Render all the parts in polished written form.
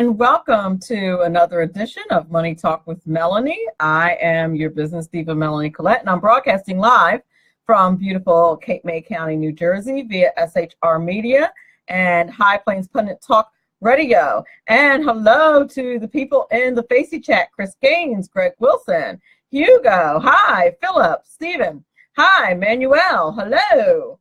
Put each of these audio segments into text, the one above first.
And welcome to another edition of Money Talk with Melanie. I am your business diva, Melanie Collette, and I'm broadcasting live from beautiful Cape May County, New Jersey via SHR Media and High Plains Pundit Talk Radio. And hello to the people in the Facey chat: Chris Gaines, Greg Wilson, Hugo, hi, Philip, Stephen, hi, Manuel, hello.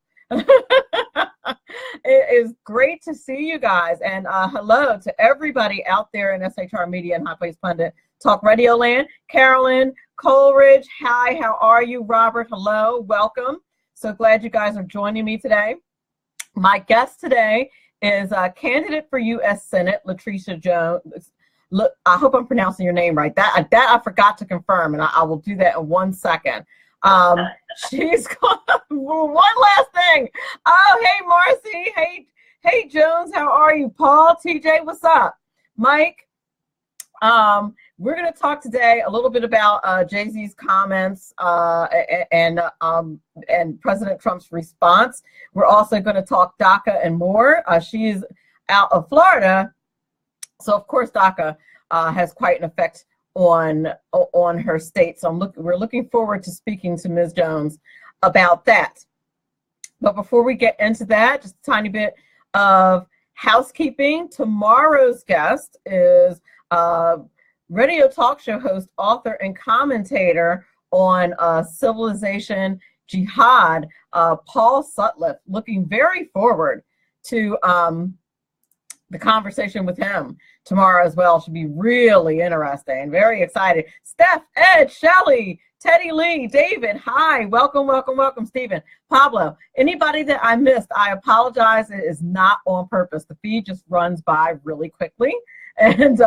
It is great to see you guys, and hello to everybody out there in SHR Media and High Plains Pundit Talk Radio Land. Carolyn, Coleridge, hi, how are you? Robert, hello, welcome. So glad you guys are joining me today. My guest today is a candidate for U.S. Senate, Lateresa Jones. Look, I hope I'm pronouncing your name right. That I forgot to confirm, and I will do that in 1 second. She's got one last thing. Oh, hey, Marcy. Hey, Jones, how are you? Paul, TJ, what's up? Mike, we're going to talk today a little bit about Jay-Z's comments and President Trump's response. We're also going to talk DACA and more. She's out of Florida, so of course DACA has quite an effect on her state. So we're looking forward to speaking to Ms. Jones about that. But before we get into that, just a tiny bit of housekeeping. Tomorrow's guest is radio talk show host, author, and commentator on civilization jihad, Paul Sutliff. Looking very forward to the conversation with him tomorrow as well. Should be really interesting. Very excited. Steph, Ed, Shelly, Teddy Lee, David, hi. Welcome, welcome, welcome, Stephen. Pablo, anybody that I missed, I apologize. It is not on purpose. The feed just runs by really quickly. And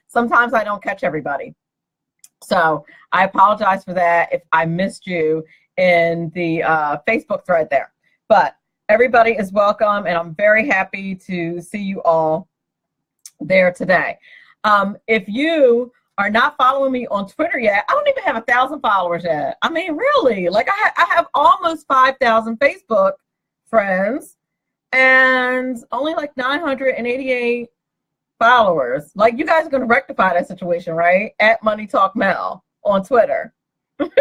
sometimes I don't catch everybody. So I apologize for that if I missed you in the Facebook thread there. But everybody is welcome, and I'm very happy to see you all there today. If you are not following me on Twitter yet, I don't even have 1,000 followers yet. I mean, really, like I have almost 5,000 Facebook friends and only like 988 followers. Like, you guys are going to rectify that situation, right? At Money Talk Mel on Twitter. I want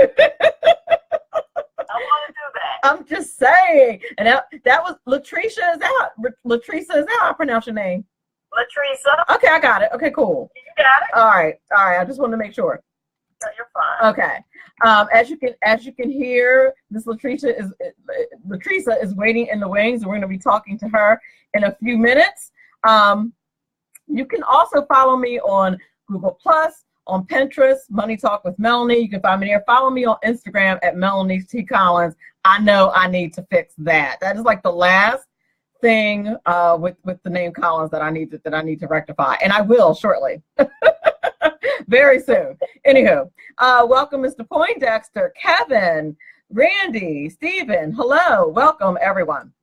to do that. I'm just saying. And that was Lateresa. Is that Lateresa? Is that how I pronounce your name? Lateresa. Okay, I got it. Okay, cool. You got it. All right. I just wanted to make sure. No, you're fine. Okay. As you can hear, Miss Lateresa is waiting in the wings, and we're going to be talking to her in a few minutes. You can also follow me on Google Plus, on Pinterest, Money Talk with Melanie. You can find me there. Follow me on Instagram at Melanie T. Collins. I know I need to fix that. That is like the last thing with the name Collins that I need to rectify, and I will shortly. Very soon. Anywho, welcome Mr. Poindexter, Kevin, Randy, Stephen. Hello, welcome everyone.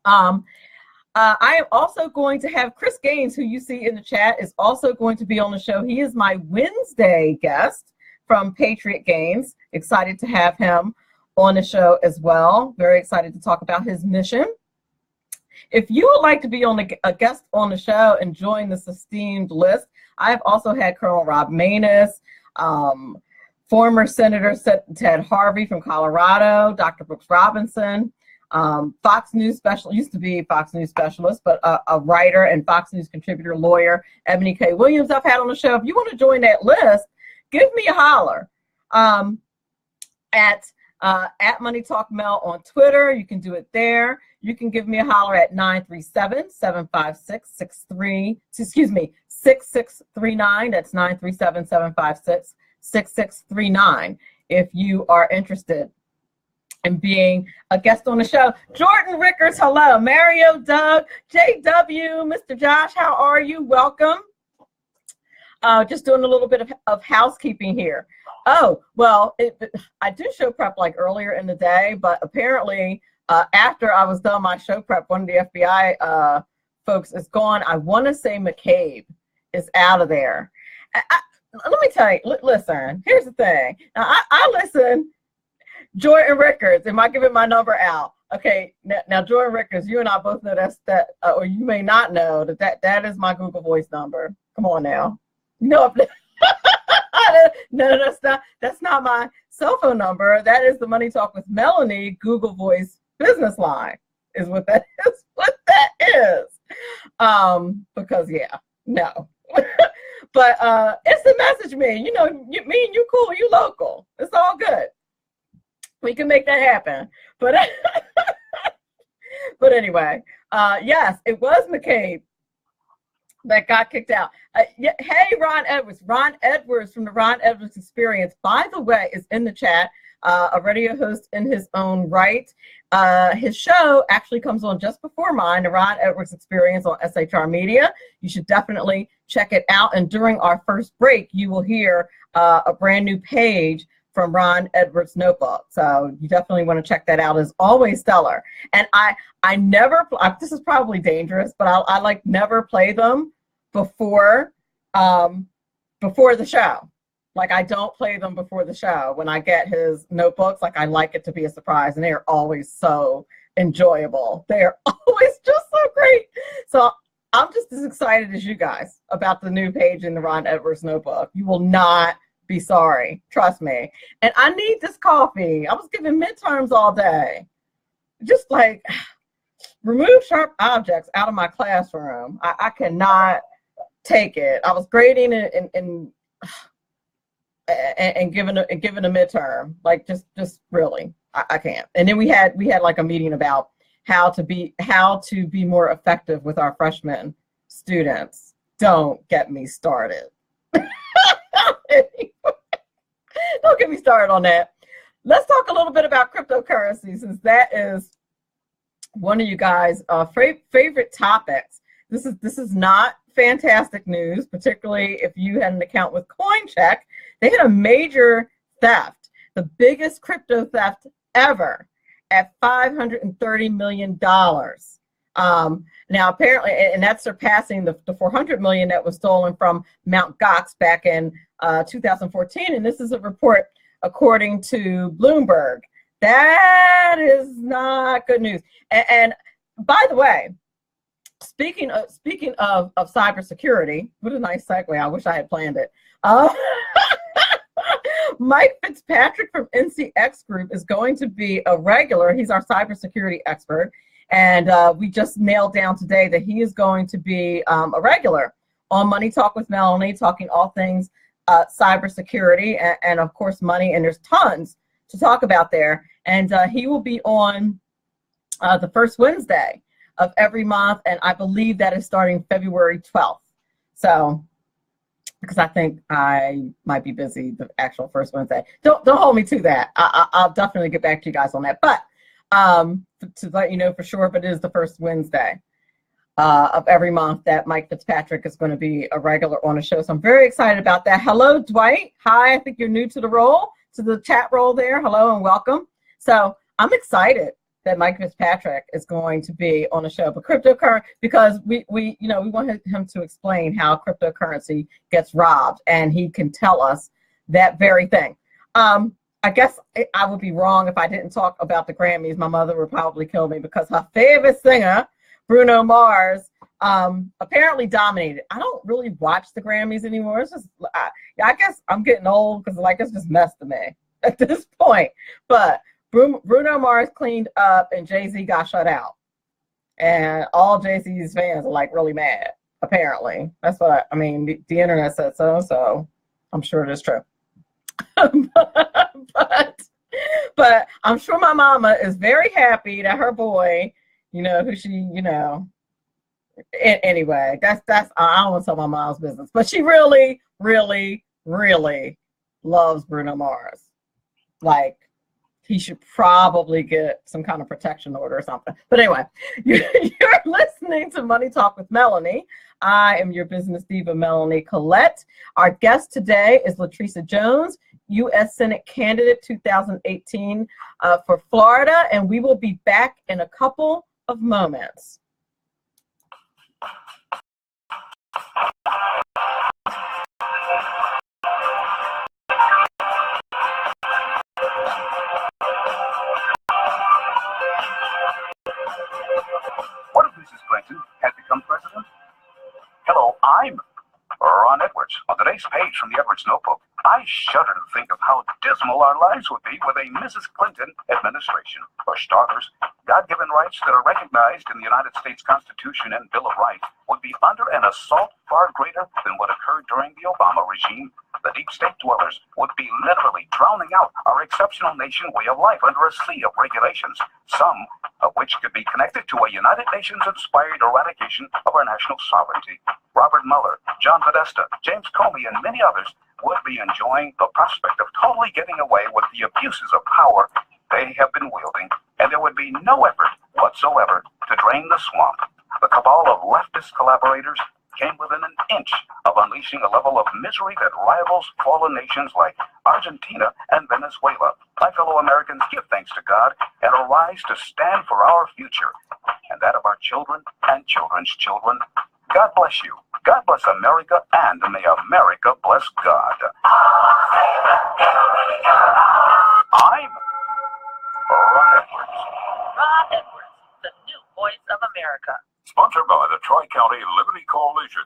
I am also going to have Chris Gaines, who you see in the chat, is also going to be on the show. He is my Wednesday guest from Patriot Games. Excited to have him on the show as well. Very excited to talk about his mission. If you would like to be a guest on the show and join this esteemed list, I have also had Colonel Rob Maness, former Senator Ted Harvey from Colorado, Dr. Brooks Robinson, Fox News specialist, used to be Fox News specialist, but a writer and Fox News contributor, lawyer, Ebony K. Williams I've had on the show. If you want to join that list, give me a holler at Money Talk Mel on Twitter. You can do it there. You can give me a holler at 937-756-6639. That's 937-756-6639 if you are interested in being a guest on the show. Jordan Rickers, hello. Mario, Doug, JW, Mr. Josh, how are you? Welcome. Just doing a little bit of housekeeping here. Oh, well, I do show prep like earlier in the day, but apparently after I was done my show prep, one of the FBI folks is gone. I want to say McCabe is out of there. Let me tell you, listen, here's the thing. Now, I listen, Jordan Rickers, am I giving my number out? Okay, now Jordan Rickers, you and I both know that, or you may not know that is my Google Voice number. Come on now. No, no, that's not my cell phone number. That is the Money Talk with Melanie Google Voice business line is what that is. Because yeah, no. But instant message me. You know, me and you cool, you local. It's all good. We can make that happen. But but anyway, yes, it was McCabe that got kicked out. Hey, Ron Edwards. Ron Edwards from the Ron Edwards Experience, by the way, is in the chat. A radio host in his own right. His show actually comes on just before mine, the Ron Edwards Experience on SHR Media. You should definitely check it out. And during our first break, you will hear a brand new page from Ron Edwards' notebook. So you definitely want to check that out. It's always stellar. And I never, this is probably dangerous, but I like never play them before the show. Like, I don't play them before the show. When I get his notebooks, like, I like it to be a surprise, and they are always so enjoyable. They are always just so great. So I'm just as excited as you guys about the new page in the Ron Edwards notebook. You will not be sorry. Trust me. And I need this coffee. I was giving midterms all day. Just like, remove sharp objects out of my classroom. I cannot take it. I was grading it and given a midterm, like just really, I can't. And then we had like a meeting about how to be more effective with our freshman students. Don't get me started. Don't get me started on that. Let's talk a little bit about cryptocurrency, since that is one of you guys' favorite topics. This is not fantastic news, particularly if you had an account with CoinCheck. They had a major theft, the biggest crypto theft ever, at $530 million. Now, apparently, and that's surpassing the $400 million that was stolen from Mt. Gox back in 2014. And this is a report according to Bloomberg. That is not good news. And by the way, speaking of cybersecurity, what a nice segue. I wish I had planned it. Mike Fitzpatrick from NCX Group is going to be a regular. He's our cybersecurity expert. And we just nailed down today that he is going to be a regular on Money Talk with Melanie, talking all things cybersecurity and of course, money. And there's tons to talk about there. And he will be on the first Wednesday of every month. And I believe that is starting February 12th. So, because I think I might be busy the actual first Wednesday. Don't hold me to that. I'll definitely get back to you guys on that. But to let you know for sure, but it is the first Wednesday of every month that Mike Fitzpatrick is going to be a regular on the show. So I'm very excited about that. Hello, Dwight. Hi, I think you're new to the role, to the chat role there. Hello and welcome. So I'm excited that Mike Fitzpatrick is going to be on the show, but cryptocurrency, because we want him to explain how cryptocurrency gets robbed, and he can tell us that very thing. I guess I would be wrong if I didn't talk about the Grammys. My mother would probably kill me, because her favorite singer, Bruno Mars, apparently dominated. I don't really watch the Grammys anymore. It's just, I guess I'm getting old, because like it's just mess to me at this point. But Bruno Mars cleaned up and Jay-Z got shut out. And all Jay-Z's fans are like really mad, apparently. That's what I mean, the internet said so I'm sure it is true. but I'm sure my mama is very happy that her boy, who she, anyway, that's I don't want to tell my mom's business, but she really, really, really loves Bruno Mars. Like, he should probably get some kind of protection order or something. But anyway, you're listening to Money Talk with Melanie. I am your business diva, Melanie Collette. Our guest today is Lateresa Jones, U.S. Senate candidate 2018 for Florida, and we will be back in a couple of moments. What if Mrs. Clinton had become president? Hello, I'm Ron Edwards. On today's page from the Edwards Notebook, I shudder to think of how dismal our lives would be with a Mrs. Clinton administration. For starters, God-given rights that are recognized in the United States Constitution and Bill of Rights would be under an assault far greater than what occurred during the Obama regime. The deep state dwellers would be literally drowning out our exceptional nation way of life under a sea of regulations, some of which could be connected to a United Nations-inspired eradication of our national sovereignty. Robert Mueller, John Podesta, James Comey, and many others would be enjoying the prospect of totally getting away with the abuses of power they have been wielding, and there would be no effort whatsoever to drain the swamp. The cabal of leftist collaborators came within an inch of unleashing a level of misery that rivals fallen nations like Argentina and Venezuela. My fellow Americans, give thanks to God and arise to stand for our future and that of our children and children's children. God bless you. God bless America, and may America bless God. I'm Ron Edwards. Ron Edwards, the new voice of America. Sponsored by the Tri-County Liberty Coalition.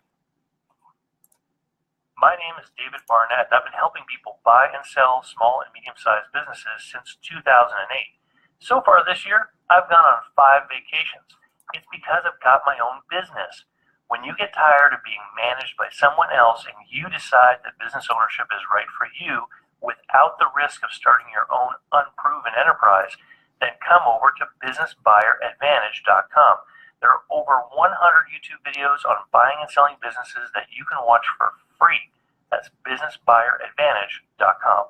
My name is David Barnett, and I've been helping people buy and sell small and medium-sized businesses since 2008. So far this year, I've gone on 5 vacations. It's because I've got my own business. When you get tired of being managed by someone else and you decide that business ownership is right for you without the risk of starting your own unproven enterprise, then come over to businessbuyeradvantage.com. There are over 100 YouTube videos on buying and selling businesses that you can watch for free. That's businessbuyeradvantage.com.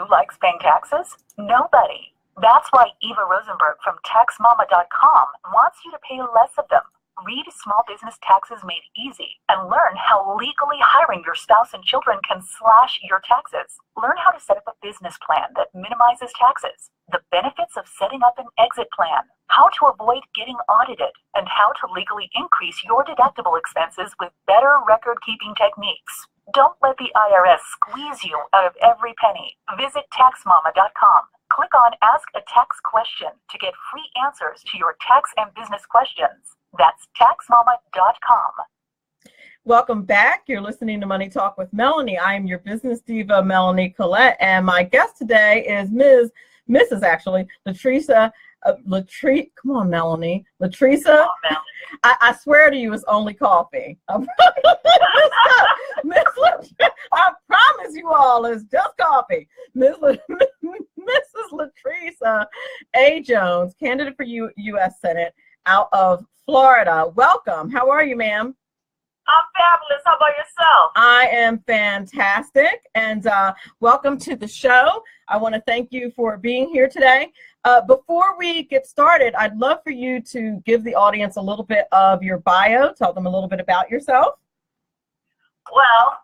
Who likes paying taxes? Nobody. That's why Eva Rosenberg from TaxMama.com wants you to pay less of them. Read Small Business Taxes Made Easy and learn how legally hiring your spouse and children can slash your taxes. Learn how to set up a business plan that minimizes taxes, the benefits of setting up an exit plan, how to avoid getting audited, and how to legally increase your deductible expenses with better record-keeping techniques. Don't let the IRS squeeze you out of every penny. Visit TaxMama.com. Click on Ask a Tax Question to get free answers to your tax and business questions. That's TaxMama.com. Welcome back. You're listening to Money Talk with Melanie. I am your business diva, Melanie Collette, and my guest today is Mrs. Lateresa. Come on, Melanie. Lateresa. I swear to you, it's only coffee. I promise you all, it's just coffee. Mrs. Lateresa A. Jones, candidate for U.S. Senate out of Florida. Welcome. How are you, ma'am? I'm fabulous. How about yourself? I am fantastic, and welcome to the show. I want to thank you for being here today. Before we get started, I'd love for you to give the audience a little bit of your bio. Tell them a little bit about yourself. Well,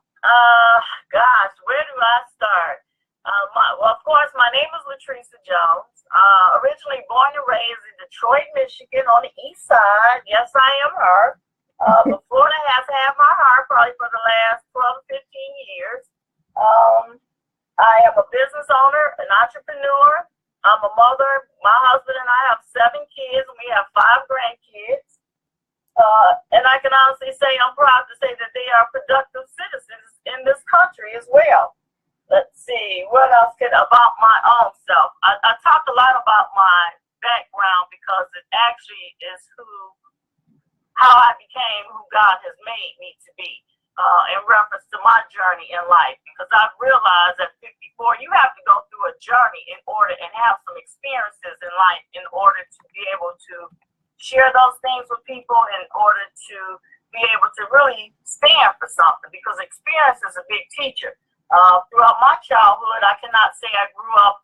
gosh, where do I start? Well, of course, my name is Lateresa Jones. Originally born and raised in Detroit, Michigan, on the east side. Yes, I am her. But Florida has had my heart probably for the last 12 to 15 years. I am a business owner, an entrepreneur. I'm a mother. My husband and I have 7 kids, and we have 5 grandkids. And I can honestly say I'm proud to say that they are productive citizens in this country as well. Let's see, what else about my own self? I talked a lot about my background because it actually is how I became who God has made me to be in reference to my journey in life. Because I've realized at 54, you have to go through a journey in order and have some experiences in life in order to be able to share those things with people, in order to be able to really stand for something, because experience is a big teacher. Throughout my childhood, I cannot say I grew up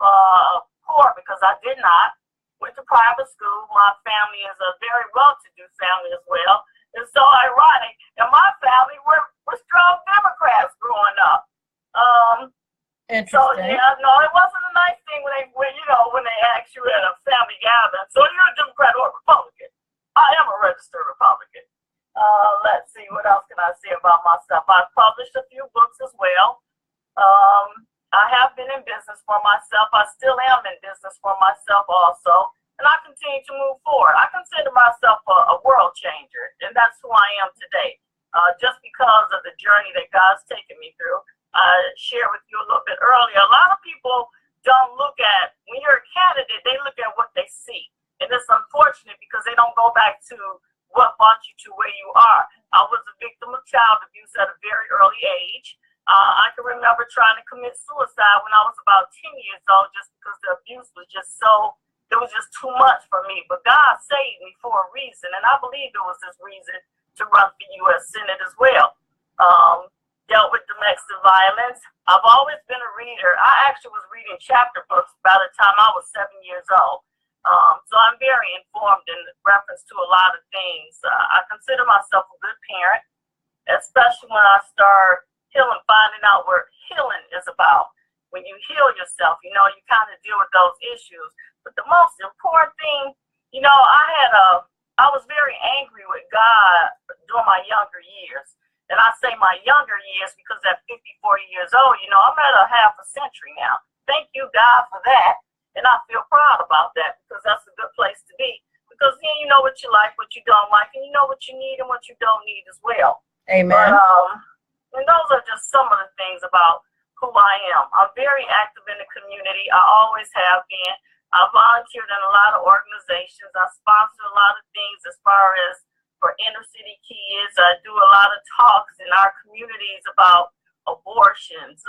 poor, because I did not. Went to private school. My family is a very well-to-do family as well. It's so ironic. In my family, we're strong Democrats growing up. So yeah, no, it wasn't a nice thing when they ask you at a family gathering. So you're a Democrat or Republican? I am a registered Republican. Let's see, what else can I say about myself? I've published a few books as well. I have been in business for myself. I still am in business for myself also. and I continue to move forward. I consider myself a world changer, and that's who I am today. Just because of the journey that God's taken me through. I shared with you a little bit earlier. A lot of people don't look at, when you're a candidate, they look at what they see. And it's unfortunate because they don't go back to what brought you to where you are. I was a victim of child abuse at a very early age. I can remember trying to commit suicide when I was about 10 years old just because the abuse was just so, it was just too much for me. But God saved me for a reason, and I believe it was this reason to run for U.S. Senate as well. Dealt with domestic violence. I've always been a reader. I actually was reading chapter books by the time I was 7 years old. So I'm very informed in reference to a lot of things. I consider myself a good parent, especially when I start healing, finding out what healing is about. When you heal yourself, you know, you kind of deal with those issues. But the most important thing, you know, I was very angry with God during my younger years. And I say my younger years because at 50, 40 years old, you know, I'm at a half a century now. Thank you, God, for that. And I feel proud about that because that's a good place to be. Because then you know what you like, what you don't like, and you know what you need and what you don't need as well. Amen. But, and those are just some of the things about who I am. I'm very active in the community. I always have been. I volunteered in a lot of organizations. I sponsor a lot of things as far as for inner city kids. I do a lot of talks in our communities about abortions,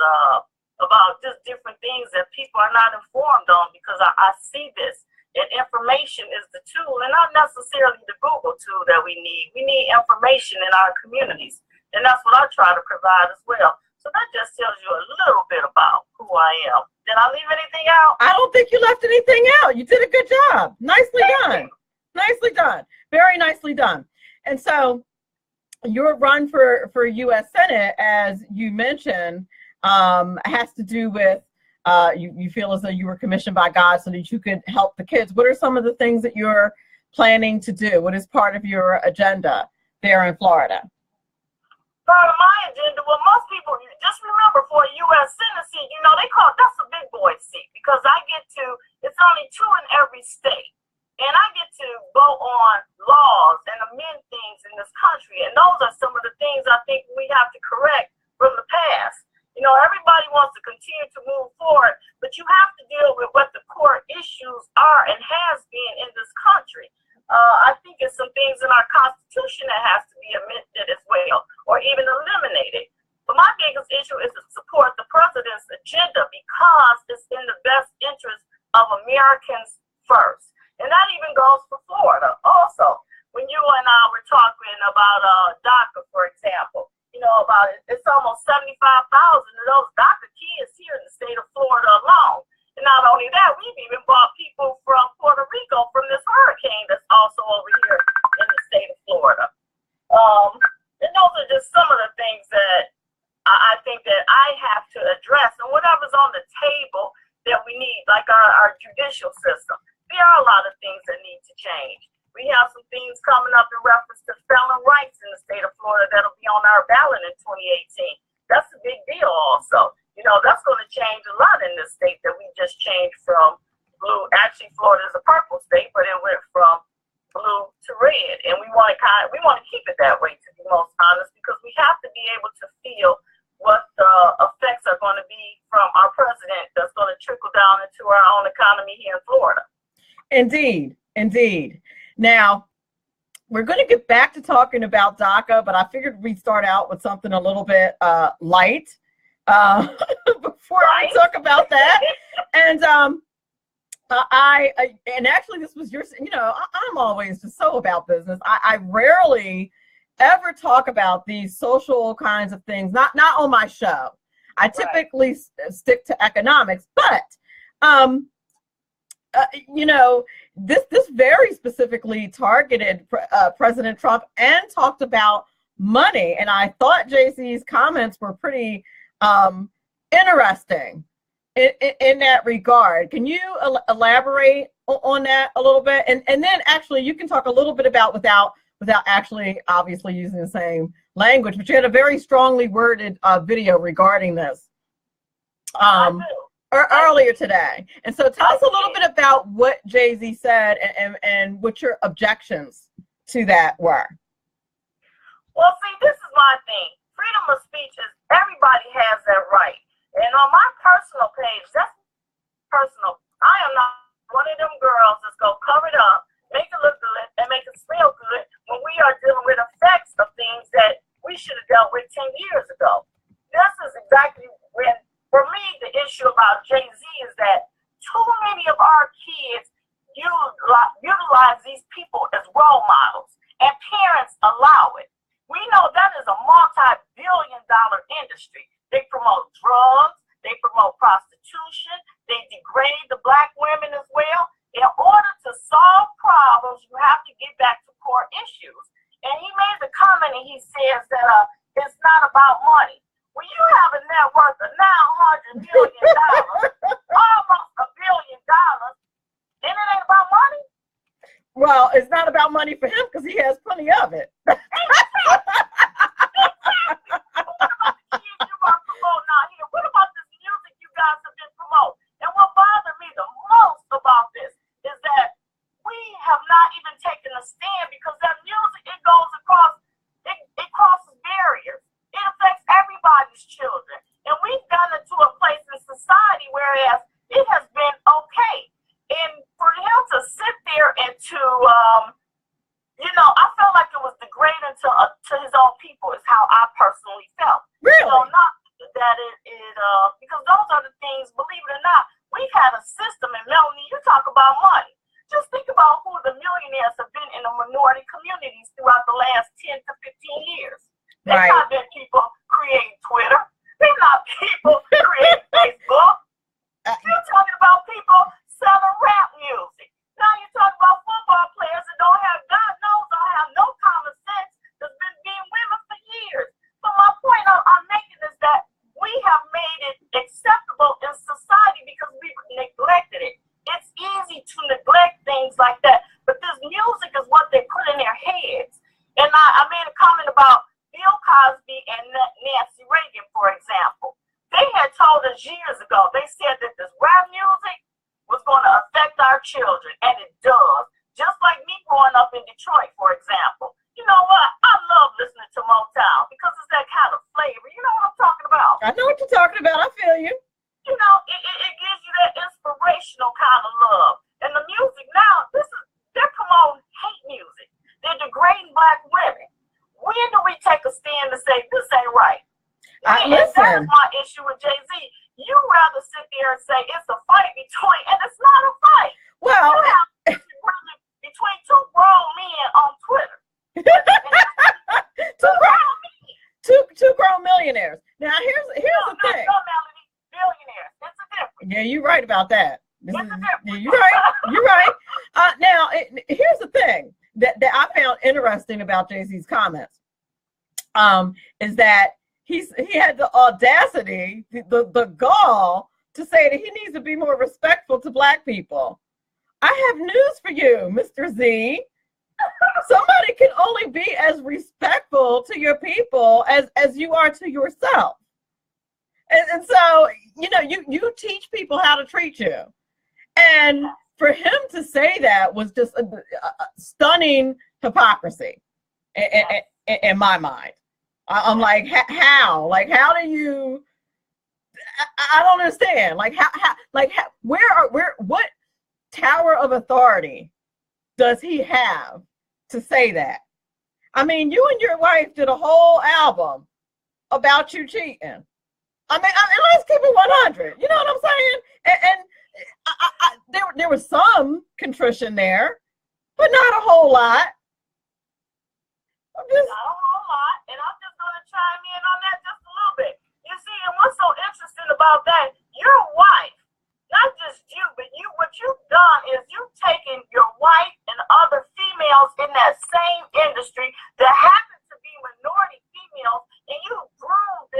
about just different things that people are not informed on because I see this. And information is the tool and not necessarily the Google tool that we need. We need information in our communities. And that's what I try to provide as well. So that just tells you a little bit about who I am. Did I leave anything out? I don't think you left anything out. You did a good job. Nicely done. Nicely done. Very nicely done. And so your run for U.S. Senate, as you mentioned, has to do with you feel as though you were commissioned by God so that you could help the kids. What are some of the things that you're planning to do? What is part of your agenda there in Florida? Part of my agenda, well, most people just remember for a U.S. Senate seat, you know, they call that's a big boy seat because I get to, it's only 2 in every state. And I get to vote on laws and amend things in this country. And those are some of the things I think we have to correct from the past. You know, everybody wants to continue to move forward, but you have to deal with what the core issues are and has been in this country. I think it's some things in our Constitution that has to be amended as well, or even eliminated. But my biggest issue is to support the president's agenda because it's in the best interest of Americans first. And that even goes for Florida also. When you and I were talking about DACA, for example, you know, about it, it's almost 75,000 of those DACA kids here in the state of Florida alone. And not only that, we've even brought people from Puerto Rico from this hurricane that's also over here in the state of Florida. And those are just some of the things that I think that I have to address. And whatever's on the table that we need, like our judicial system. There are a lot of things that need to change. We have some things coming up in reference to felon rights in the state of Florida that'll be on our ballot in 2018. That's a big deal also. You know, that's going to change a lot in this state that we just changed from blue. Actually, Florida is a purple state, but it went from blue to red. And we want to keep it that way, to be most honest, because we have to be able to feel what the effects are going to be from our president that's going to trickle down into our own economy here in Florida. Indeed, indeed. Now, we're going to get back to talking about DACA, but I figured we'd start out with something a little bit light before I talk about that. And and actually this was your, you know, I'm always just so about business. I rarely ever talk about these social kinds of things, not on my show. I typically stick to economics, but you know, this very specifically targeted President Trump and talked about money. And I thought JC's comments were pretty interesting in that regard. Can you elaborate on that a little bit? And then actually you can talk a little bit about without actually obviously using the same language, but you had a very strongly worded video regarding this. earlier today. And so tell us a little bit about what Jay-Z said and what your objections to that were. Well, see, this is my thing. Freedom of speech is everybody has that right. And on my personal page, that's personal. I am not one of them girls that's going to cover it up, make it look good, and make it smell good when we are dealing with effects of things that we should have dealt with 10 years ago. This is exactly when, for me, the issue about Jay-Z is that too many of our kids utilize these people as role models, and parents allow it. We know that is a multi-billion-dollar industry. They promote drugs, they promote prostitution, they degrade the black women as well. In order to solve problems, you have to get back to core issues. And he made the comment and he says that it's not about money. When you have a net worth of $900 million, almost $1 billion, then it ain't about money. Well, it's not about money for him because he has plenty of it. What about this music you guys have been promoting? And what bothered me the most about this is that we have not even taken a stand because that music, it goes across, it crosses barriers. It affects everybody's children. And we've gotten to a place in society whereas it has been okay. And for him to sit there and to, I felt like it was degrading to his own people is how I personally felt. Really? Not that because those are the things, believe it or not, we've had a system, and Melanie, you talk about money. Just think about who the millionaires have been in the minority communities throughout the last 10 to 15 years. They've not been people creating Twitter. They're not people creating Facebook. You're talking about people selling rap music. Now you're talking about football players that don't have, God knows, don't have no common sense, that's been being women for years. So my point I'm making is that we have made it acceptable in society because we've neglected it. It's easy to neglect things like that, but this music is what they put in their heads. And I made a comment about Bill Cosby and Nancy Reagan, for example. They had told us years ago, they said that this rap music was going to affect our children, and it does. Just like me growing up in Detroit, for example. You know what? I love listening to Motown because it's that kind of flavor. You know what I'm talking about? I know what you're talking about. I feel you. You know, it gives you that inspirational kind of love. And the music now, they're promoting hate music. They're degrading black women. When do we take a stand to say this ain't right? And that's my issue with Jay-Z. You rather sit there and say it's a fight between, and it's not a fight. Well, between two grown men on Twitter. two grown millionaires. Now here's the thing. No, Melanie, billionaires. It's a difference. Yeah, you're right about that. It's a difference. You're right. You're right. Now here's the thing that I found interesting about Jay-Z's comments. Is that he had the audacity, the gall to say that he needs to be more respectful to black people. I have news for you, Mr. Z. Somebody can only be as respectful to your people as you are to yourself. And so, you teach people how to treat you. And for him to say that was just a stunning hypocrisy in my mind. I'm like, how? Like, how do you? I don't understand. Like, what tower of authority does he have to say that? I mean, you and your wife did a whole album about you cheating. I mean, let's keep it 100. You know what I'm saying? And there was some contrition there, but not a whole lot. Not a whole lot, and I'm just going to chime in on that just a little bit. You see, and what's so interesting about that, your wife, not just you, but what you've done is you've taken your wife and other females in that same industry that happen to be minority females, and you groomed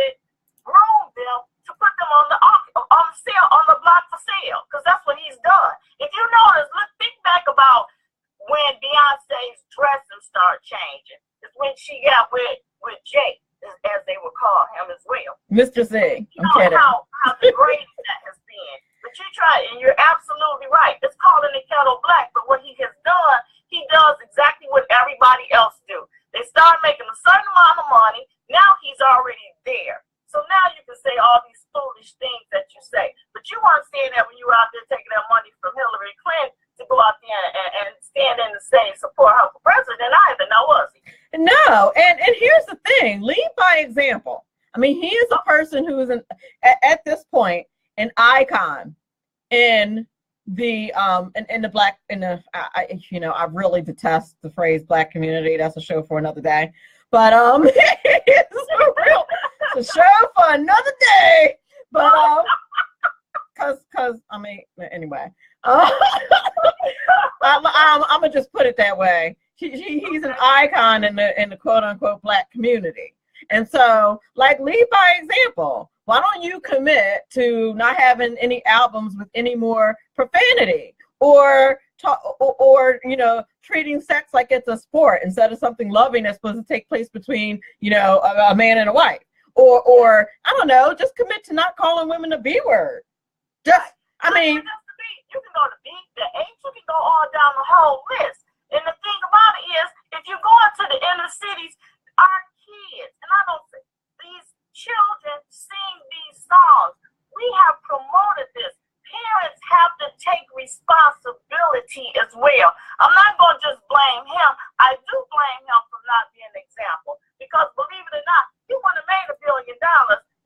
them to put them on the sale, on the block for sale, because that's what he's done. If you notice, think back about when Beyonce's dressing started changing. It's when she got with Jake, as they would call him as well. Mr. Z. You know how degrading that has been. and you're absolutely right. It's calling the kettle black, but what he has done, he does exactly what everybody else do. They start making a certain amount of money. Now he's already there. So now you can say all these foolish things that you say. But you weren't saying that when you were out there taking that money from Hillary Clinton to go out there and stand in and say support her for president either, now was he? No, and here's the thing, lead by example. I mean, he is a person who is at this point an icon in the I really detest the phrase black community. That's a show for another day. But it's a show for another day. But cause I mean, anyway, I'm gonna just put it that way. He's an icon in the quote unquote black community. And so, like, lead by example. Why don't you commit to not having any albums with any more profanity, or treating sex like it's a sport instead of something loving that's supposed to take place between, a man and a wife, or I don't know, just commit to not calling women the B word. You can go to B, the H, you can go all down the whole list. And the thing about it is, if you go into the inner cities, our kids, and I don't think these children sing these songs. We have promoted this. Parents have to take responsibility as well. I'm not going to just blame him. I do blame him for not being an example, because believe it or not, he wouldn't have made $1 billion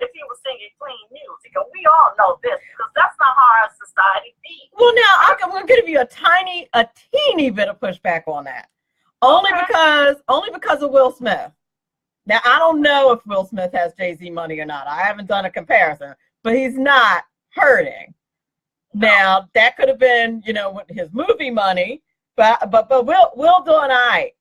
if he was singing clean music. And we all know this, because that's not how our society be. Well, now I'm going to give you a teeny bit of pushback on that. Only because of Will Smith. Now, I don't know if Will Smith has Jay-Z money or not. I haven't done a comparison, but he's not hurting. Now, that could have been, his movie money, but Will doing all right.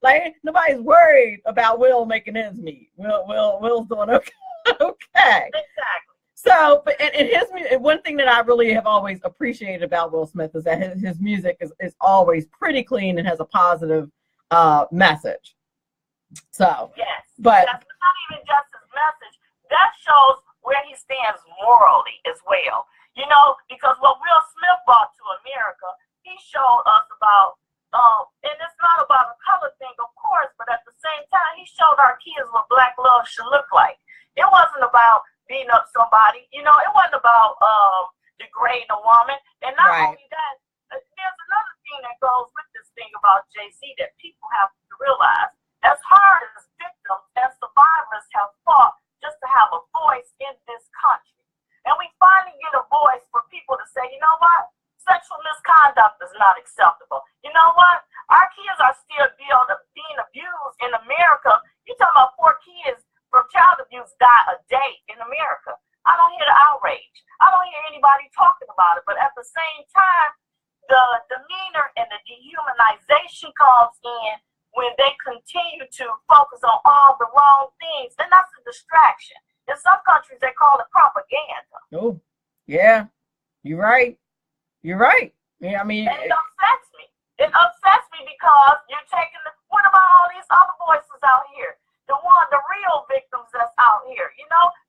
Like, nobody's worried about Will making ends meet. Will's doing okay. Exactly. So, but in his music, one thing that I really have always appreciated about Will Smith is that his music is always pretty clean and has a positive message. So, yes, but that's not even just his message. That shows where he stands morally as well. Because what Will Smith brought to America, he showed us about, and it's not about a color thing, of course, but at the same time, he showed our kids what black love should look like. It wasn't about beating up somebody. It wasn't about degrading a woman. And not only that, there's another thing that goes with this thing about Jay-Z that people have to realize. As hard as victims and survivors have fought just to have a voice in this country, and we finally get a voice for people to say, you know what? Sexual misconduct is not acceptable. You know what? Our kids are still being abused in America. You're talking about 4 kids from child abuse die a day in America. I don't hear the outrage. I don't hear anybody talking about it. But at the same time, the demeanor and the dehumanization comes in when they continue to focus on all the wrong things. And that's a distraction. In some countries, they call it propaganda. Oh, yeah. You're right. You're right. Yeah, I mean, and it upsets me. It upsets me because you're taking what about all these other voices out here? The real victims that's out here,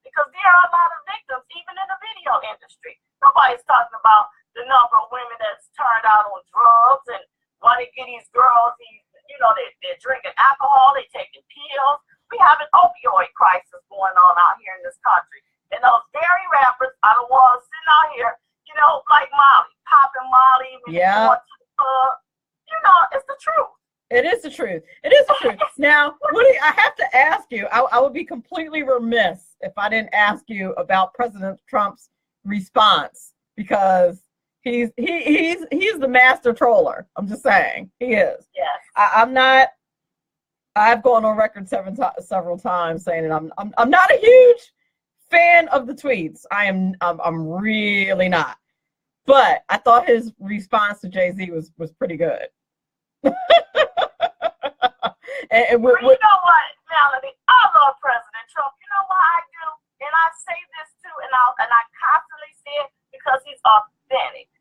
because there are a lot of victims, even in the video industry. Nobody's talking about the number of women that's turned out on drugs and want to get these girls, they're drinking alcohol, they're taking pills. We have an opioid crisis going on out here in this country. And those very rappers are the ones sitting out here, like Molly, popping Molly, when they're going to the club. It's the truth. It is the truth. It is the truth. Now, Woody, I have to ask you, I would be completely remiss if I didn't ask you about President Trump's response, because he's the master troller. I'm just saying. He is. Yes. I've gone on record several times saying that I'm not a huge fan of the tweets. I'm really not. But I thought his response to Jay-Z was pretty good. You know what, Melanie? I love President Trump. You know why I do? And I say this too, and I constantly say it because he's authentic.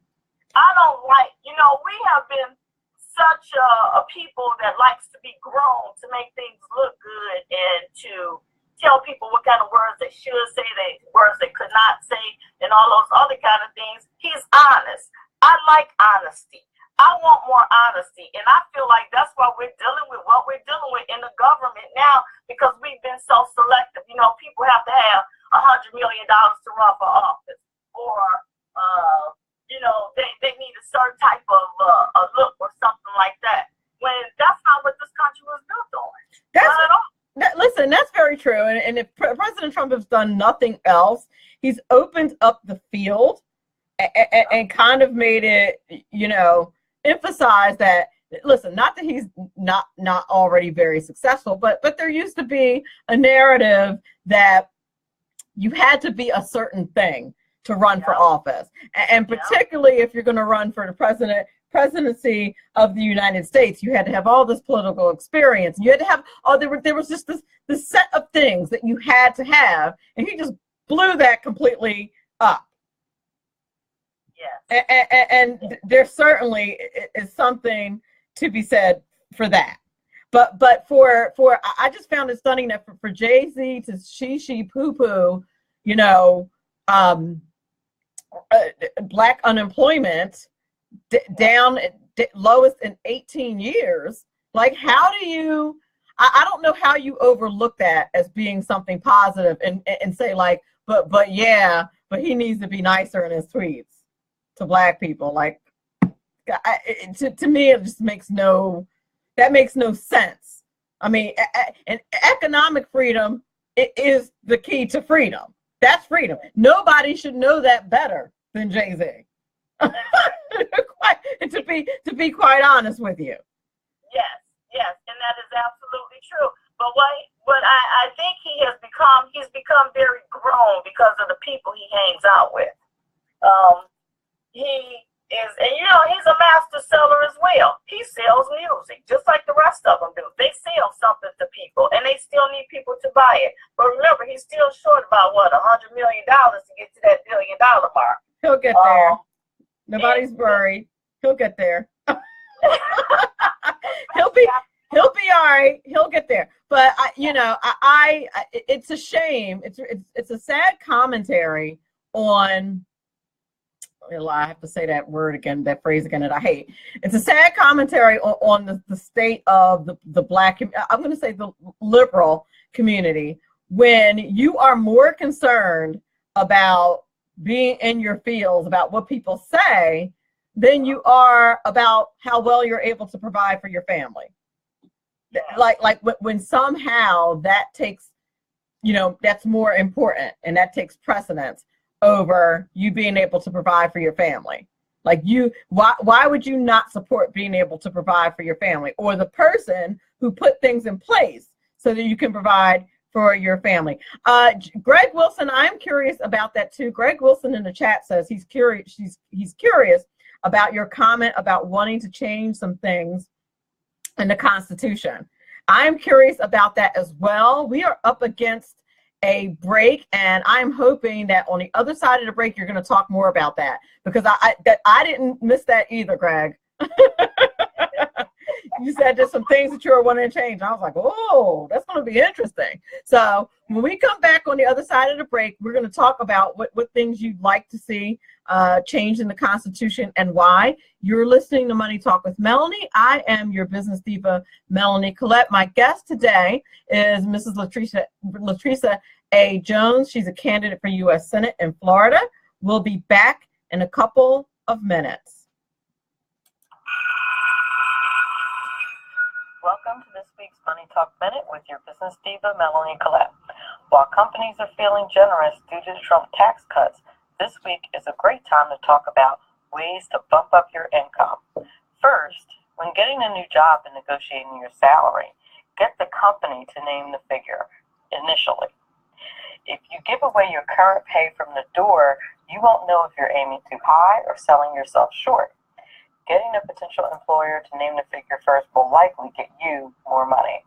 I don't like, we have been such a people that likes to be grown to make things look good and to tell people what kind of words they should say, words they could not say, and all those other kind of things. He's honest. I like honesty. I want more honesty, and I feel like that's why we're dealing with what we're dealing with in the government now, because we've been so selective. You know, people have to have $100 million to run for office, or you know, they need a certain type of a look or something like that. When that's not what this country was built on. Not at all. Listen, that's very true. And if President Trump has done nothing else, he's opened up the field and kind of made it, you know, emphasize that, listen, not that he's not already very successful, but there used to be a narrative that you had to be a certain thing to run for office. And particularly if you're going to run for the presidency of the United States, you had to have all this political experience. You had to have, there was just this set of things that you had to have, and he just blew that completely up. Yes. And there certainly is something to be said for that. But for I just found it stunning that for Jay-Z to she poo-poo, you know, black unemployment down lowest in 18 years. Like, how do you, I don't know how you overlook that as being something positive and say like, but he needs to be nicer in his tweets to black people. Like, to me, it just makes no sense. I mean, and economic freedom, it is the key to freedom. That's freedom. Nobody should know that better than Jay-Z. to be quite honest with you. Yes, and that is absolutely true. But what I think he's become very grown because of the people he hangs out with. He is, and you know, he's a master seller as well. He sells music, just like the rest of them do. They sell something to people, and they still need people to buy it. But remember, he's still short about $100 million to get to that $1 billion mark. He'll get there. Nobody's worried. He'll get there. He'll be all right. He'll get there. But it's a shame. It's a sad commentary on. I have to say that word again, that phrase again that I hate. It's a sad commentary on the state of the black, I'm going to say the liberal community, when you are more concerned about being in your fields, about what people say, than you are about how well you're able to provide for your family. Like when somehow that takes, that's more important and that takes precedence over you being able to provide for your family. Like why would you not support being able to provide for your family, or the person who put things in place so that you can provide for your family? Greg Wilson, I'm curious about that too. Greg Wilson in the chat says he's curious. He's curious about your comment about wanting to change some things in the Constitution. I'm curious about that as well. We are up against a break, and I'm hoping that on the other side of the break you're going to talk more about that, because I didn't miss that either, Greg. You said there's some things that you were wanting to change. I was like, oh, that's going to be interesting. So when we come back on the other side of the break, we're going to talk about what things you'd like to see change in the Constitution and why. You're listening to Money Talk with Melanie. I am your business diva, Melanie Collette. My guest today is Mrs. Lateresa A. Jones. She's a candidate for U.S. Senate in Florida. We'll be back in a couple of minutes. Welcome to this week's Money Talk Minute with your business diva, Melanie Collette. While companies are feeling generous due to the Trump tax cuts, this week is a great time to talk about ways to bump up your income. First, when getting a new job and negotiating your salary, get the company to name the figure initially. If you give away your current pay from the door, you won't know if you're aiming too high or selling yourself short. Getting a potential employer to name the figure first will likely get you more money.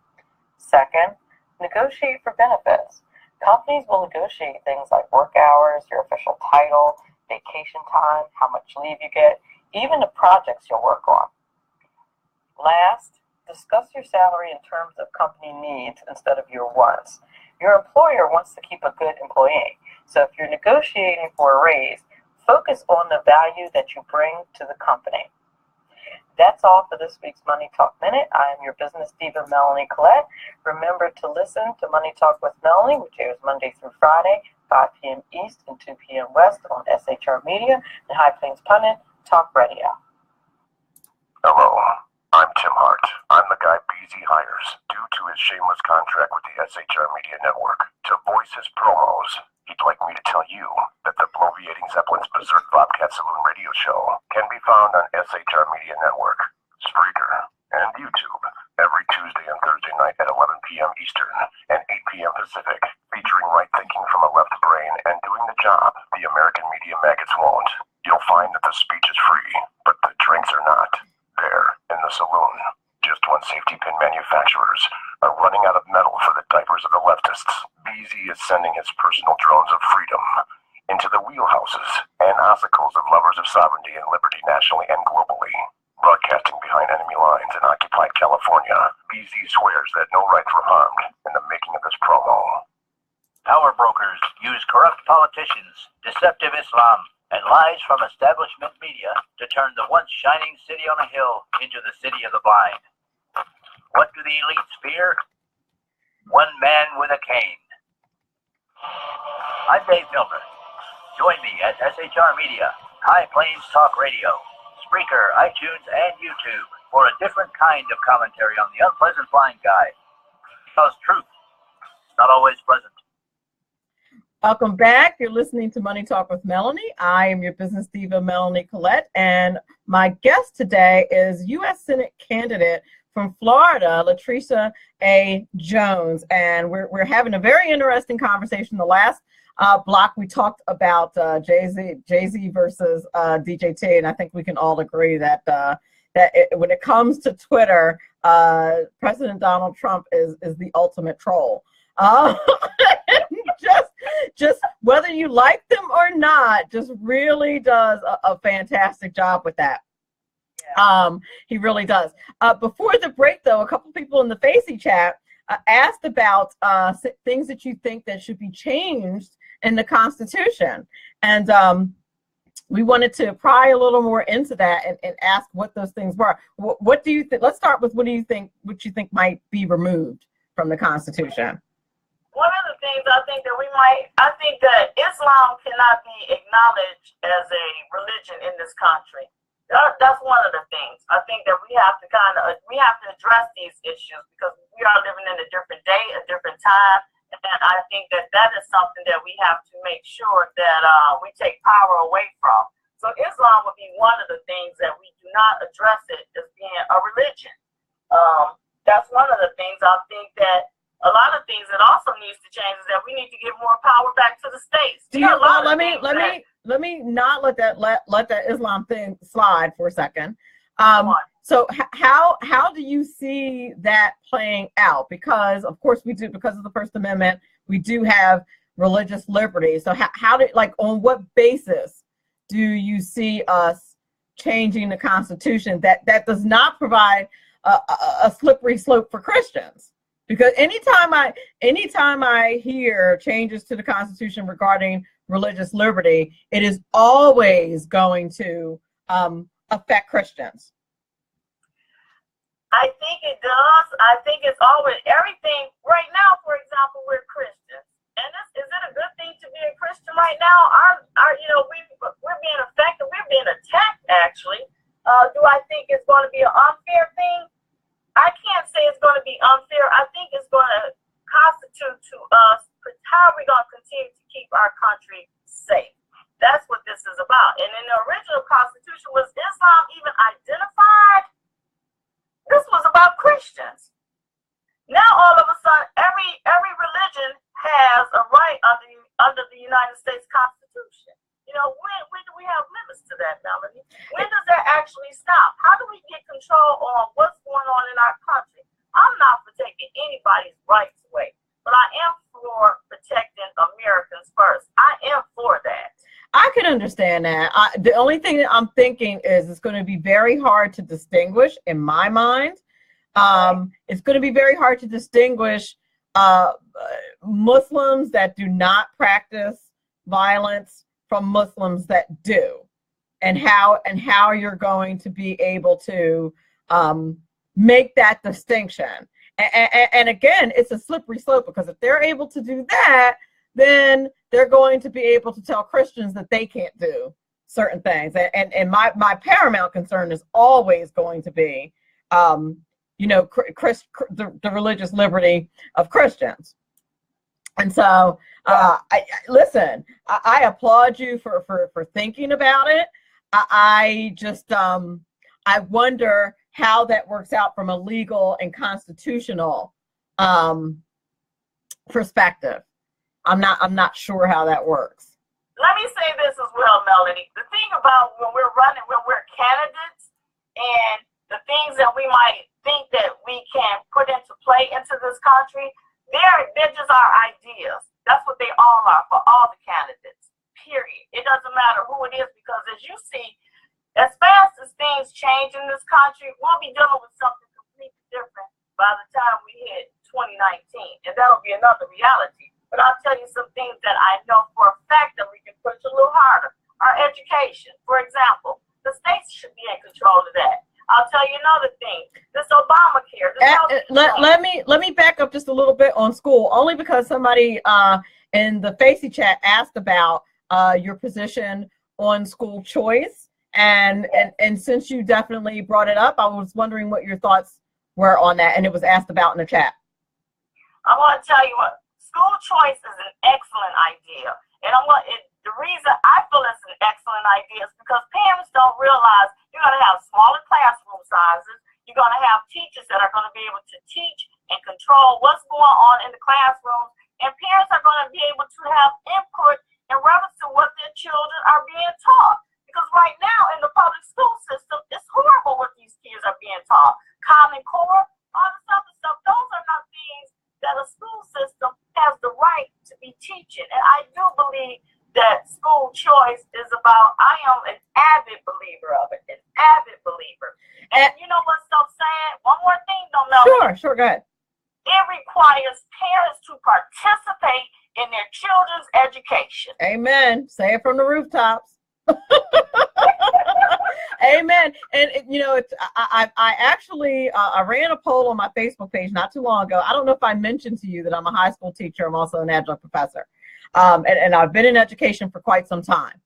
Second, negotiate for benefits. Companies will negotiate things like work hours, your official title, vacation time, how much leave you get, even the projects you'll work on. Last, discuss your salary in terms of company needs instead of your wants. Your employer wants to keep a good employee. So if you're negotiating for a raise, focus on the value that you bring to the company. That's all for this week's Money Talk Minute. I am your business diva, Melanie Collette. Remember to listen to Money Talk with Melanie, which airs Monday through Friday, 5 p.m. East and 2 p.m. West on SHR Media and High Plains Pundit Talk Radio. Hello, I'm Tim Hart. I'm the guy BZ hires due to his shameless contract with the SHR Media Network to voice his promos. He'd like me to tell you that the Bloviating Zeppelin's Berserk Bobcat Saloon radio show can be found on SHR Media Network, Spreaker, and YouTube every Tuesday and Thursday night at 11 p.m. Eastern and 8 p.m. Pacific, featuring right thinking from a left brain and doing the job the American media maggots won't. You'll find that the speech is free, but the drinks are not. There, in the saloon, just when safety pin manufacturers are running out of metal for the diapers of the leftists, BZ is sending his personal drones of freedom into the wheelhouses and ossicles of lovers of sovereignty and liberty nationally and globally. Broadcasting behind enemy lines in occupied California, BZ swears that no rights were harmed in the making of this promo. Power brokers use corrupt politicians, deceptive Islam, and lies from establishment media to turn the once shining city on a hill into the city of the blind. What do the elites fear? One man with a cane. I'm Dave Milner. Join me at SHR Media, High Plains Talk Radio, Spreaker, iTunes, and YouTube for a different kind of commentary on the unpleasant blind guy. Because truth is not always pleasant. Welcome back. You're listening to Money Talk with Melanie. I am your business diva, Melanie Collette, and my guest today is U.S. Senate candidate from Florida, Lateresa A. Jones, and we're having a very interesting conversation. The last block we talked about Jay-Z versus DJT, and I think we can all agree that when it comes to Twitter, President Donald Trump is the ultimate troll. Just whether you like them or not, just really does a fantastic job with that. He really does. Before the break, though, a couple people in the Facey chat asked about things that you think that should be changed in the Constitution, and we wanted to pry a little more into that and ask what those things were. What do you think? Let's start with what you think might be removed from the Constitution. One of the things I think that Islam cannot be acknowledged as a religion in this country. That's one of the things. I think that we have to address these issues because we are living in a different day, a different time, and I think that is something that we have to make sure that we take power away from. So Islam would be one of the things that we do not address it as being a religion. That's one of the things I think that. A lot of things that also needs to change is that we need to give more power back to the states. Let me not let that Islam thing slide for a second. So how do you see that playing out? Because of course because of the First Amendment, we do have religious liberty. So on what basis do you see us changing the Constitution that does not provide a slippery slope for Christians? Because anytime I hear changes to the Constitution regarding religious liberty, it is always going to affect Christians. I think it does. I think it's always everything. Right now, for example, we're Christians, and is it a good thing to be a Christian right now? We're being affected. We're being attacked. Actually, do I think it's going to be an unfair thing? I can't say it's going to be unfair. I think it's going to constitute to us how are we going to continue to keep our country safe. That's what this is about. And in the original Constitution, was Islam even identified? This was about Christians. Now all of a sudden, every religion has a right under the United States Constitution. When do we have limits to that, Melanie? When does that actually stop? How do we get control on what's going on in our country? I'm not for taking anybody's rights away, but I am for protecting Americans first. I am for that. I can understand that. The only thing that I'm thinking is it's going to be very hard to distinguish in my mind. It's going to be very hard to distinguish Muslims that do not practice violence from Muslims that do, and how you're going to be able to make that distinction. And again, it's a slippery slope, because if they're able to do that, then they're going to be able to tell Christians that they can't do certain things. And my paramount concern is always going to be, the religious liberty of Christians. And so, I applaud you for thinking about it. I just, I wonder how that works out from a legal and constitutional perspective. I'm not sure how that works. Let me say this as well, Melanie. The thing about when we're candidates, and the things that we might think that we can put into play into this country, they're just our ideas. That's what they all are for all the candidates, period. It doesn't matter who it is, because as you see, as fast as things change in this country, we'll be dealing with something completely different by the time we hit 2019. And that'll be another reality. But I'll tell you some things that I know for a fact that we can push a little harder. Our education, for example, the states should be in control of that. I'll tell you another thing. This Obamacare. Let me back up just a little bit on school, only because somebody in the Facey chat asked about your position on school choice, and since you definitely brought it up, I was wondering what your thoughts were on that, and it was asked about in the chat. I want to tell you what, school choice is an excellent idea, and the reason I feel it's an excellent idea is because parents don't realize you're going to have smaller classroom sizes. You're going to have teachers that are going to be able to teach and control what's going on in the classroom. And parents are going to be able to have input in reference to what their children are being taught. Because right now in the public school system, it's horrible what these kids are being taught. Common Core, all this other stuff, those are not things that a school system has the right to be teaching. And I do believe that school choice is about, I am an avid believer of it, an avid believer. And you know what's so sad? One more thing, though, Melanie. Sure, go ahead. It requires parents to participate in their children's education. Amen. Say it from the rooftops. Amen. And I actually I ran a poll on my Facebook page not too long ago. I don't know if I mentioned to you that I'm a high school teacher. I'm also an adjunct professor. And I've been in education for quite some time.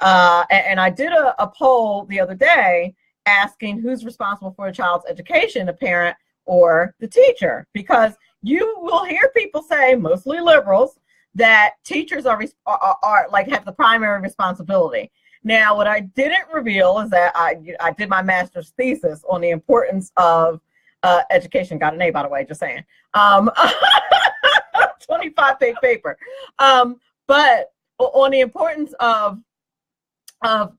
And I did a poll the other day asking who's responsible for a child's education, the parent or the teacher, because you will hear people say, mostly liberals, that teachers are like have the primary responsibility. Now, what I didn't reveal is that I did my master's thesis on the importance of education. Got an A, by the way, just saying. 25-page paper. But on the importance of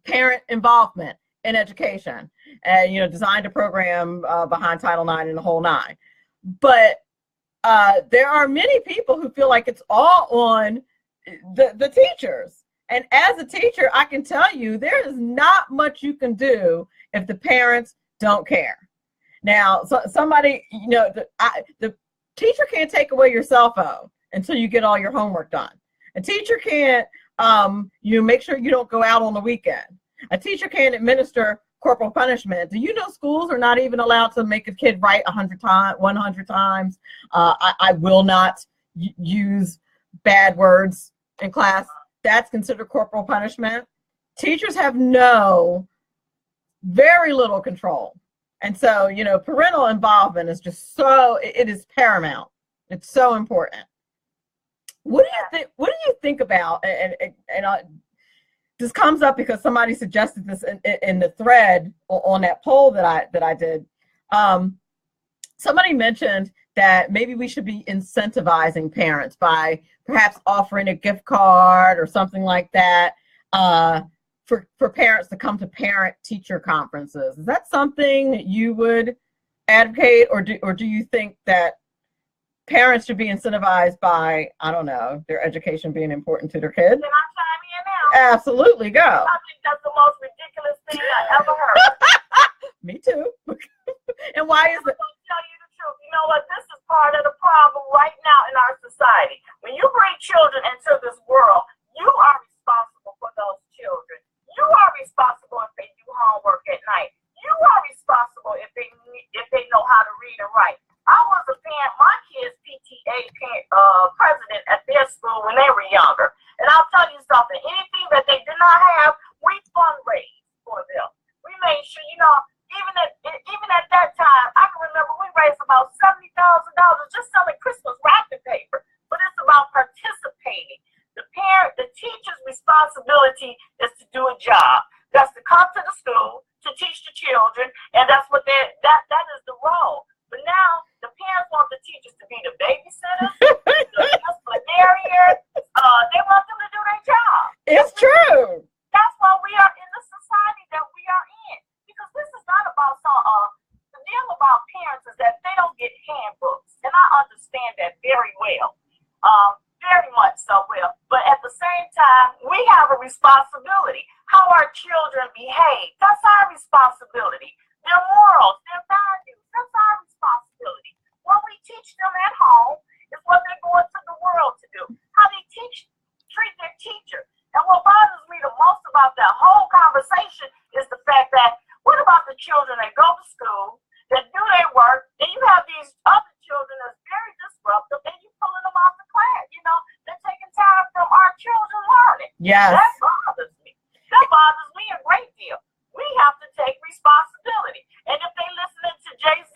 parent involvement in education, and designed a program behind Title IX and the whole nine. But there are many people who feel like it's all on the teachers. And as a teacher, I can tell you there is not much you can do if the parents don't care. Now, somebody, the teacher can't take away your cell phone until you get all your homework done. A teacher can't, make sure you don't go out on the weekend. A teacher can't administer corporal punishment. Do you know schools are not even allowed to make a kid write 100 times? I will not use bad words in class. That's considered corporal punishment. Teachers have very little control. And so, parental involvement is just it is paramount. It's so important. What do you think about, this comes up because somebody suggested this in the thread on that poll that I did. Somebody mentioned that maybe we should be incentivizing parents by perhaps offering a gift card or something like that for parents to come to parent-teacher conferences. Is that something that you would advocate, or do you think that parents should be incentivized by, I don't know, their education being important to their kids? Can I chime in now? Absolutely, go. I think that's the most ridiculous thing I ever heard. Me too. And why is it? I'm going to tell you the truth. You know what? This is part of the problem right now in our society. even at that time, I can remember we raised about $70,000 just selling Christmas wrapping paper. But it's about participating. The teacher's responsibility is to do a job. That's to come to the school, to teach the children, and that's what that is the role. But now the parents want the teachers to be the babysitters, the disciplinarians. They want them to do their job. It's true. That's why we are in the society that we are in. Because this is not about the deal about parents is that they don't get handbooks. And I understand that very well. Very much so well. But at the same time, we have a responsibility. How our children behave, that's our responsibility. Their morals, their values, that's our responsibility. What we teach them at home is what they're going to the world to do. How they treat their teacher. And what bothers me the most about that whole conversation is the fact that what about the children that go to school, that do their work, and you have these other children that's very disruptive, and you pulling them off the class. They're taking time from our children learning. Yes. That bothers me. That bothers me a great deal. We have to take responsibility. And if they listening to Jay-Z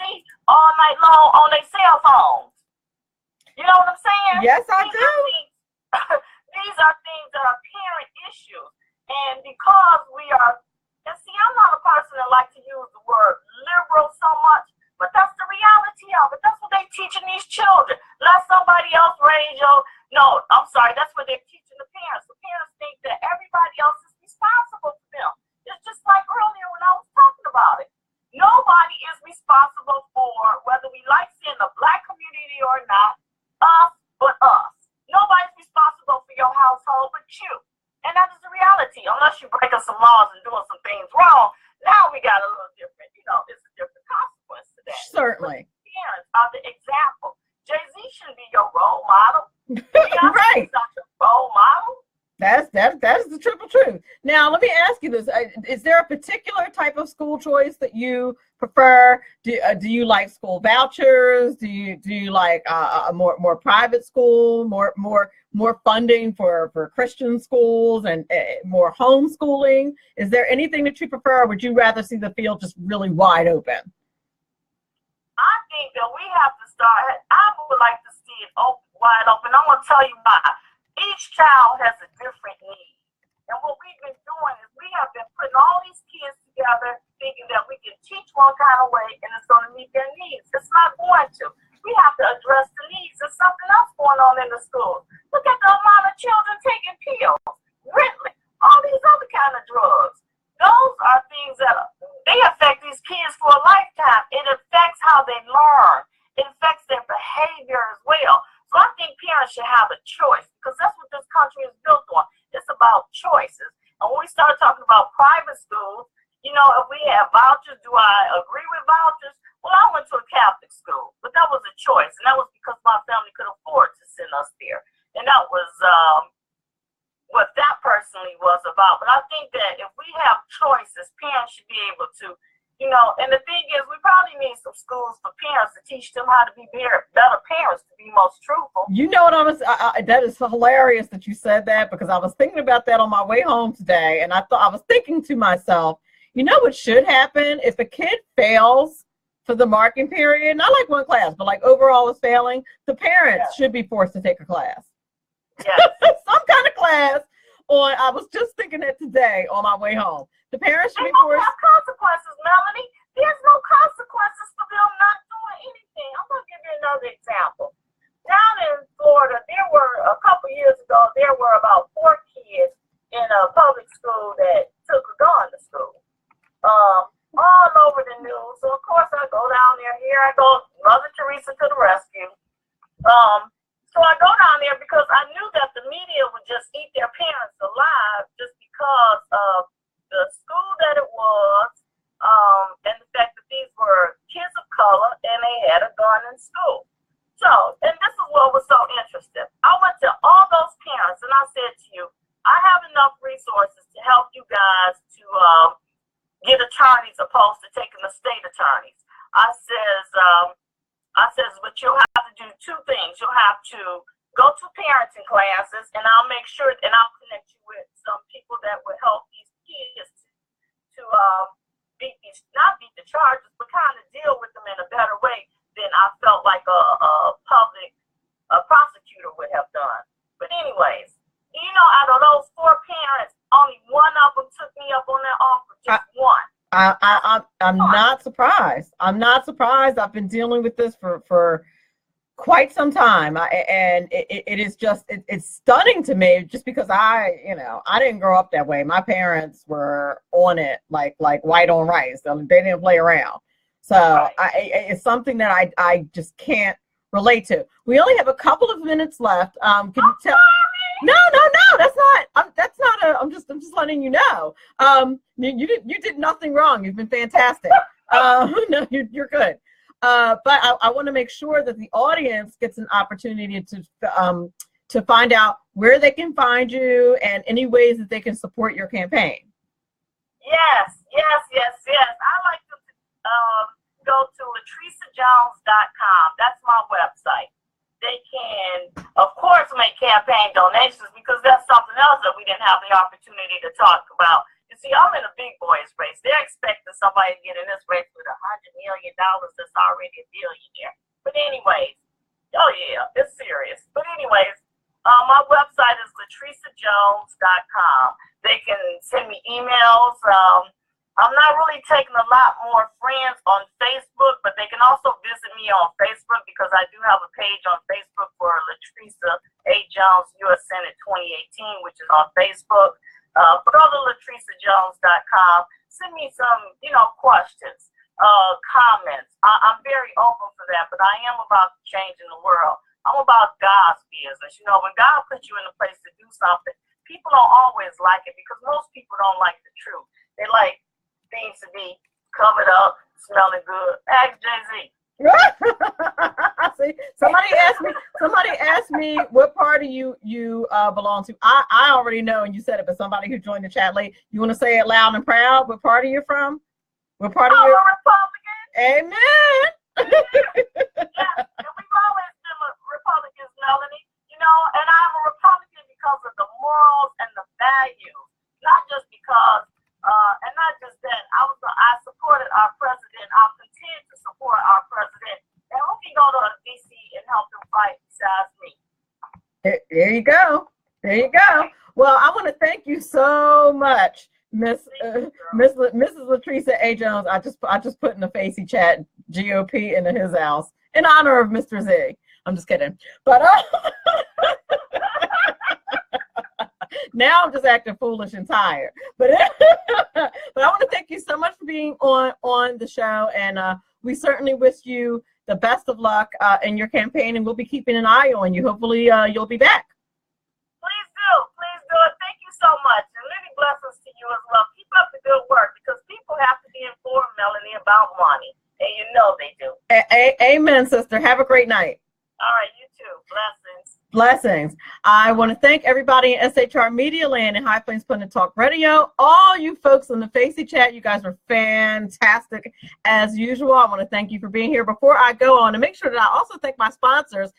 all night long on their cell phones, you know what I'm saying? Yes, I do. These are things that are parent issues. And because and see, I'm not a person that like to use the word liberal so much, but that's the reality of it. That's what they're teaching these children. Let somebody else raise that's what they're teaching the parents. The parents think that everybody else is responsible for them. It's just like earlier when I was talking about it. Nobody is responsible for whether we like seeing the Black community or not, us but us. Nobody's responsible for your household but you. And that is the reality. Unless you're breaking some laws and doing some things wrong, now we got a little different, it's a different consequence to that. Certainly. But parents are the example. Jay-Z shouldn't be your role model. Right. Not your role model. That is the triple truth. Now, let me ask you this. Is there a particular type of school choice that you prefer? Do you like school vouchers? Do you like a more private school, more funding for Christian schools and more homeschooling? Is there anything that you prefer, or would you rather see the field just really wide open? I think that we have to start, I would like to see it wide open. I'm going to tell you why. Each child has a different need. And what we've been doing is we have been putting all these kids together thinking that we can teach one kind of way and it's going to meet their needs. It's not going to. We have to address the needs. There's something else going on in the schools. Look at the amount of children taking pills, Ritalin, all these other kind of drugs. Those are things that they affect these kids for a lifetime. It affects how they learn. It affects their behavior as well. So I think parents should have a choice because that's what this country is built on. It's about choices. And when we start talking about private schools, if we have vouchers, do I agree with vouchers? Well, I went to a Catholic school, but that was a choice. And that was because my family could afford to send us there. And that was what that personally was about. But I think that if we have choices, parents should be able to, and the thing is, we probably need some schools for parents to teach them how to be better parents, to be most truthful. You know what that is hilarious that you said that, because I was thinking about that on my way home today, and I was thinking to myself, what should happen if a kid fails for the marking period, not like one class, but like overall is failing, the parents should be forced to take a class. Yes. Some kind of class. I was just thinking that today on my way home. The parents should be forced. Have consequences, Melanie. There's no consequences for them not doing anything. I'm going to give you another example. Down in Florida, a couple years ago, there were about 4 kids in a public school that took a gun to school. All over the news. So, of course, I go down there. Here I go, Mother Teresa to the rescue. So I go down there because I knew that the media would just eat their parents alive just because of the school that it was, and the fact that these were kids of color and they had a gun in school. So, and this is what was so interesting. I went to all those parents and I said to you, I have enough resources to help you guys to get attorneys opposed to taking the state attorneys. I says, but you'll have to do 2 things. You'll have to go to parenting classes, and I'll make sure, and I'll connect you with some people that will help these kids to beat these not beat the charges, but kind of deal with them in a better way than I felt like a prosecutor would have done. But anyways, out of those 4 parents, only one of them took me up on that offer, just one. I'm not surprised. I'm not surprised. I've been dealing with this for quite some time, and it is just it's stunning to me, just because I didn't grow up that way. My parents were on it like white on rice. They didn't play around. So right. It's something that I just can't relate to. We only have a couple of minutes left. Can you tell? No, that's not I'm just letting you know. You did nothing wrong. You've been fantastic. No, you're good. But I want to make sure that the audience gets an opportunity to find out where they can find you and any ways that they can support your campaign. Yes. I like to go to LateresaJones.com. That's my website. They can, of course, make campaign donations, because that's something else that we didn't have the opportunity to talk about. You see, I'm in a big boys race. They're expecting somebody to get in this race with $100 million that's already a billionaire. But anyways, oh yeah, it's serious. But anyways, my website is LateresaJones.com. They can send me emails. I'm not really taking a lot more friends on Facebook, but they can also visit me on Facebook, because I do have a page on Facebook for Lateresa A. Jones, U.S. Senate 2018, which is on Facebook. Go to LateresaJones.com. Send me some, questions, comments. I'm very open for that, but I am about changing the world. I'm about God's business. When God puts you in a place to do something, people don't always like it, because most people don't like the truth. They like things to be covered up, smelling good. Ask Jay-Z. See, somebody asked me what party you belong to. I already know, and you said it, but somebody who joined the chat late, you want to say it loud and proud? What party you're from? What party you're? I'm a Republican. Amen. Yeah, and we've always been Republicans, Melanie. And I'm a Republican because of the morals and the values, not just because. And not just that, I supported our president. I'll continue to support our president. And who can go to DC and help them fight besides me? There you go. There you go. Well, I want to thank you so much, Mrs. Lateresa A. Jones. I just put in the Facey chat GOP into his house in honor of Mr. Z. I'm just kidding. But now I'm just acting foolish and tired. But I want to thank you so much for being on the show, and we certainly wish you the best of luck in your campaign, and we'll be keeping an eye on you. Hopefully you'll be back. Please do it. Thank you so much, and many blessings to you as well. Keep up the good work, because people have to be informed, Melanie, about money, and they do. Amen, sister. Have a great night. All right, you too. Blessings. Blessings. I want to thank everybody in SHR Media Land and High Plains Pundit Talk Radio. All you folks in the Facey chat, you guys are fantastic as usual. I want to thank you for being here. Before I go on, and make sure that I also thank my sponsors,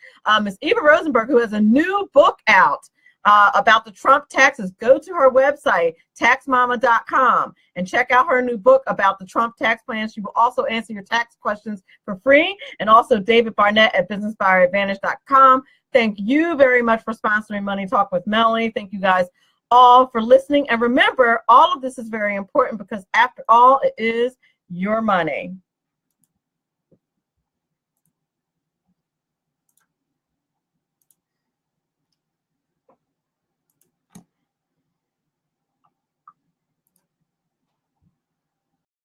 Ms. Eva Rosenberg, who has a new book out about the Trump taxes. Go to her website, taxmama.com, and check out her new book about the Trump tax plan. She will also answer your tax questions for free. And also David Barnett at businessbuyeradvantage.com. Thank you very much for sponsoring Money Talk with Melanie. Thank you guys all for listening. And remember, all of this is very important, because after all, it is your money.